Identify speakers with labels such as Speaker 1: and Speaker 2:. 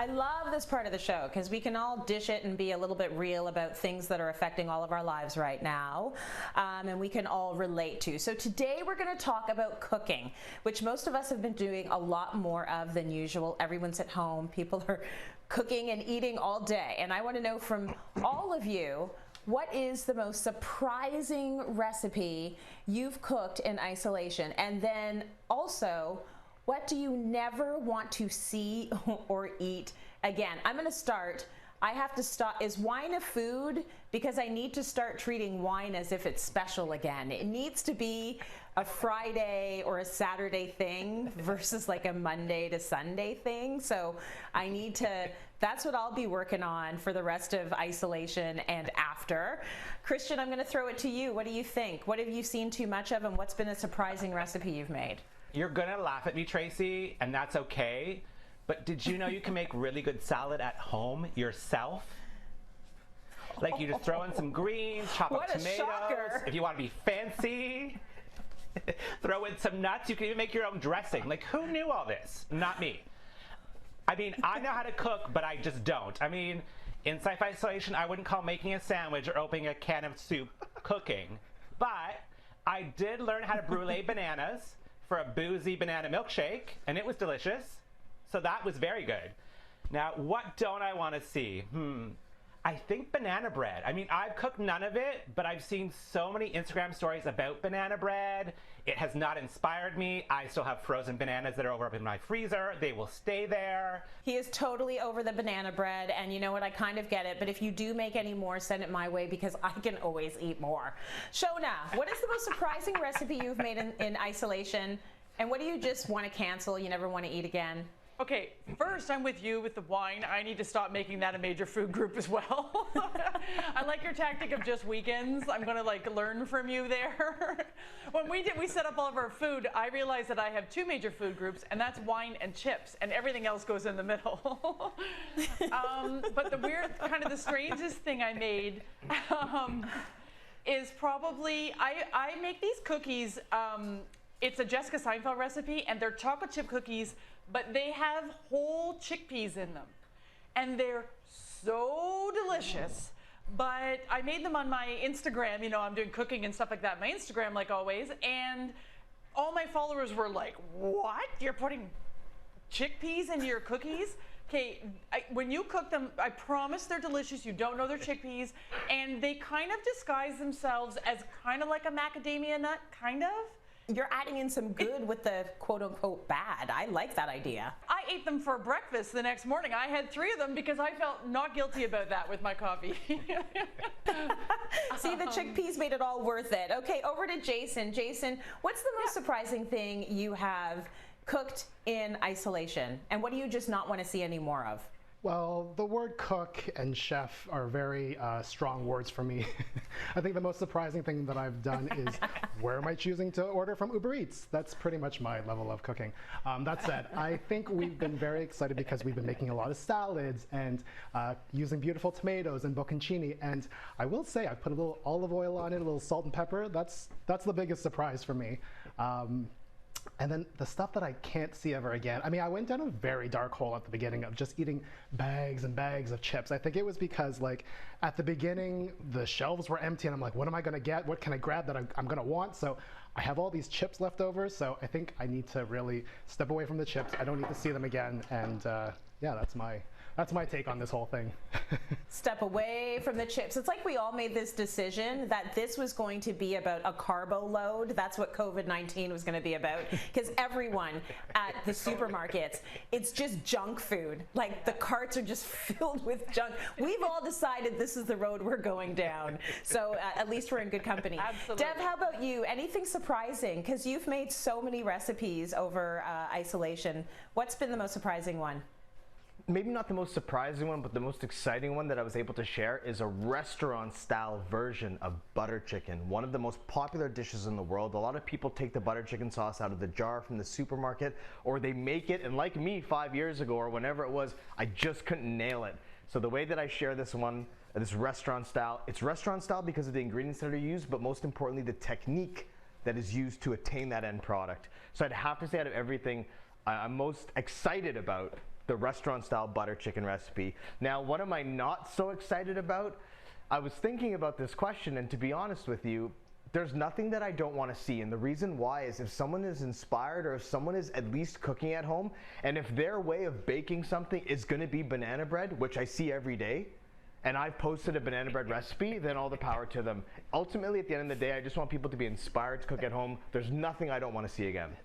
Speaker 1: I love this part of the show because we can all dish it and be a little bit real about things that are affecting all of our lives right now, and we can all relate to. So today we're going to talk about cooking, which most of us have been doing a lot more of than usual. Everyone's at home, people are cooking and eating all day, and I want to know from all of you, what is the most surprising recipe you've cooked in isolation? And then also, what do you never want to see or eat again? I'm going to start. I have to stop. Is wine a food? Because I need to start treating wine as if it's special again. It needs to be a Friday or a Saturday thing versus like a Monday to Sunday thing. So I need to, that's what I'll be working on for the rest of isolation and after. Christian, I'm going to throw it to you. What do you think? What have you seen too much of, and what's been a surprising recipe you've made?
Speaker 2: You're gonna laugh at me, Tracy, and that's okay. But did you know you can make really good salad at home yourself? Like you just throw in some greens, chop up tomatoes.
Speaker 1: Shocker.
Speaker 2: If you want to be fancy, throw in some nuts. You can even make your own dressing. Like, who knew all this? Not me. I mean, I know how to cook, but I just don't. I mean, in self-isolation, I wouldn't call making a sandwich or opening a can of soup cooking. But I did learn how to brulee bananas for a boozy banana milkshake, and it was delicious. So that was very good. Now, what don't I want to see? I think banana bread. I mean, I've cooked none of it, but I've seen so many Instagram stories about banana bread. It has not inspired me. I still have frozen bananas that are over up in my freezer. They will stay there.
Speaker 1: He is totally over the banana bread, and you know what, I kind of get it, but if you do make any more, send it my way because I can always eat more. Shoana, what is the most surprising recipe you've made in isolation, and what do you just want to cancel, you never want to eat again?
Speaker 3: Okay, first I'm with you with the wine. I need to stop making that a major food group as well. I like your tactic of just weekends. I'm gonna learn from you there. When we set up all of our food, I realized that I have two major food groups, and that's wine and chips, and everything else goes in the middle. But the strangest thing I made is probably, I make these cookies. It's a Jessica Seinfeld recipe, and they're chocolate chip cookies, but they have whole chickpeas in them. And they're so delicious. But I made them on my Instagram. You know, I'm doing cooking and stuff like that on my Instagram, like always. And all my followers were like, what? You're putting chickpeas into your cookies? Okay, when you cook them, I promise they're delicious. You don't know they're chickpeas. And they kind of disguise themselves as kind of like a macadamia nut, kind of.
Speaker 1: You're adding in some good with the quote-unquote bad. I like that idea.
Speaker 3: I ate them for breakfast the next morning. I had 3 of them because I felt not guilty about that with my coffee.
Speaker 1: See, the chickpeas made it all worth it. Okay, over to Jason. Jason, what's the most surprising thing you have cooked in isolation? And what do you just not want to see any more of?
Speaker 4: Well, the word cook and chef are very strong words for me. I think the most surprising thing that I've done is where am I choosing to order from Uber Eats? That's pretty much my level of cooking. That said, I think we've been very excited because we've been making a lot of salads and using beautiful tomatoes and bocconcini. And I will say I've put a little olive oil on it, a little salt and pepper. That's the biggest surprise for me. And then the stuff that I can't see ever again. I mean, I went down a very dark hole at the beginning of just eating bags and bags of chips. I think it was because, like, at the beginning, the shelves were empty, and I'm like, what am I going to get? What can I grab that I'm going to want? So I have all these chips left over, so I think I need to really step away from the chips. I don't need to see them again, and yeah, that's my take on this whole thing.
Speaker 1: Step away from the chips. It's like we all made this decision that this was going to be about a carbo load. That's what COVID-19 was going to be about. Because everyone at the supermarkets, it's just junk food. Like, the carts are just filled with junk. We've all decided this is the road we're going down. So at least we're in good company.
Speaker 3: Absolutely.
Speaker 1: Deb, how about you? Anything surprising? Because you've made so many recipes over isolation. What's been the most surprising one?
Speaker 5: Maybe not the most surprising one, but the most exciting one that I was able to share is a restaurant-style version of butter chicken, one of the most popular dishes in the world. A lot of people take the butter chicken sauce out of the jar from the supermarket, or they make it, and like me 5 years ago or whenever it was, I just couldn't nail it. So the way that I share this one, this restaurant style, it's restaurant style because of the ingredients that are used, but most importantly, the technique that is used to attain that end product. So I'd have to say, out of everything I'm most excited about the restaurant style butter chicken recipe. Now, what am I not so excited about? I was thinking about this question, and to be honest with you, there's nothing that I don't want to see. And the reason why is if someone is inspired, or if someone is at least cooking at home, and if their way of baking something is going to be banana bread, which I see every day, and I've posted a banana bread recipe, then all the power to them. Ultimately, at the end of the day, I just want people to be inspired to cook at home. There's nothing I don't want to see again.